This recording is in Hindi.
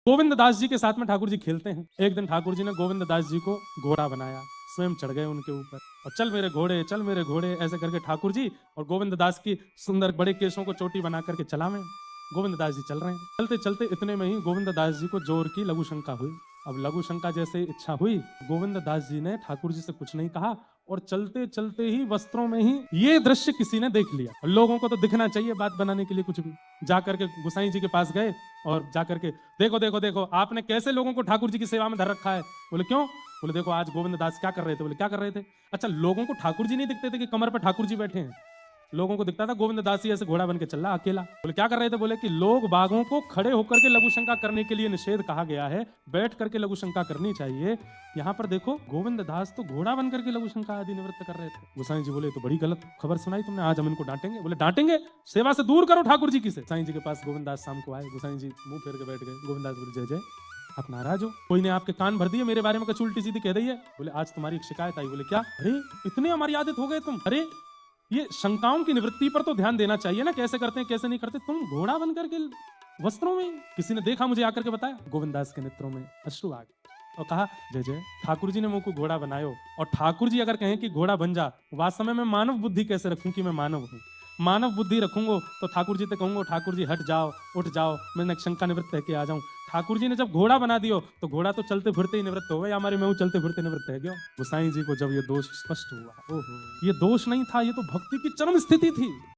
गोविंद दास जी के साथ में ठाकुर जी खेलते हैं। एक दिन ठाकुर जी ने गोविंद दास जी को घोड़ा बनाया, स्वयं चढ़ गए उनके ऊपर और चल मेरे घोड़े ऐसे करके ठाकुर जी और गोविंद दास की सुंदर बड़े केशों को चोटी बना करके चला में गोविंद दास जी चल रहे हैं। चलते चलते इतने में ही गोविंद दास जी को जोर की लघु शंका हुई। अब लघु शंका जैसे इच्छा हुई, गोविंद दास जी ने ठाकुर जी से कुछ नहीं कहा और चलते चलते ही वस्त्रों में ही ये दृश्य किसी ने देख लिया। लोगों को तो दिखना चाहिए बात बनाने के लिए कुछ भी। जाकर के गोसाई जी के पास गए और जाकर के देखो देखो देखो आपने कैसे लोगों को ठाकुर जी की सेवा में धर रखा है। बोले क्यों? बोले देखो आज गोविंद दास क्या कर रहे थे। बोले क्या कर रहे थे? अच्छा, लोगों को ठाकुर जी नहीं दिखते थे कि कमर पर ठाकुर जी बैठे हैं? लोगों को दिखता था गोविंद दास जी ऐसे घोड़ा बन के चल रहा अकेला। बोले क्या कर रहे थे? बोले कि लोग बागों को खड़े होकर के लघु शंका करने के लिए निषेध कहा गया है, बैठ करके लघु शंका करनी चाहिए। यहाँ पर देखो गोविंद दास तो घोड़ा बन करके लघु शंका आदि निवृत्त कर रहे थे। गोसाई जी बोले तो बड़ी गलत खबर सुनाई तुमने, आज हम इनको डांटेंगे। बोले डांटेंगे? सेवा से दूर करो ठाकुर जी की से। गोसाई जी के पास गोविंद दास शाम को आए। गोसाई जी मुंह फेर के बैठ गए। गोविंद दास बोले जय जय, आप नाराज हो? कोई ने आपके कान भर दिए मेरे बारे में कुछ उल्टी सीधी कह रही है? बोले आज तुम्हारी एक शिकायत आई। बोले क्या? अरे इतने अमर्यादित हो गए तुम? अरे ये शंकाओं की निवृत्ति पर तो ध्यान देना चाहिए ना, कैसे करते हैं कैसे नहीं करते। तुम घोड़ा बन करके वस्त्रों में, किसी ने देखा मुझे आकर के बताया? गोविंद दास के नेत्रों में अश्रु आ गए और कहा जय जय, ठाकुर जी ने मुझको घोड़ा बनायो और ठाकुर जी अगर कहें कि घोड़ा बन जा, वास्तव में मैं मानव बुद्धि कैसे रखूं कि मैं मानव हूं? मानव बुद्धि रखूंगा तो ठाकुर जी से कहूंगा ठाकुर जी हट जाओ, उठ जाओ, मैं शंका निवृत्त है कि आ जाऊं। ठाकुर जी ने जब घोड़ा बना दियो तो घोड़ा तो चलते फिरते ही निवृत्त हो गया, हमारे में चलते फिरते निवृत्त है गया। गोसाई जी को जब ये दोष स्पष्ट हुआ, ओहो, ये दोष नहीं था, ये तो भक्ति की चरम स्थिति थी।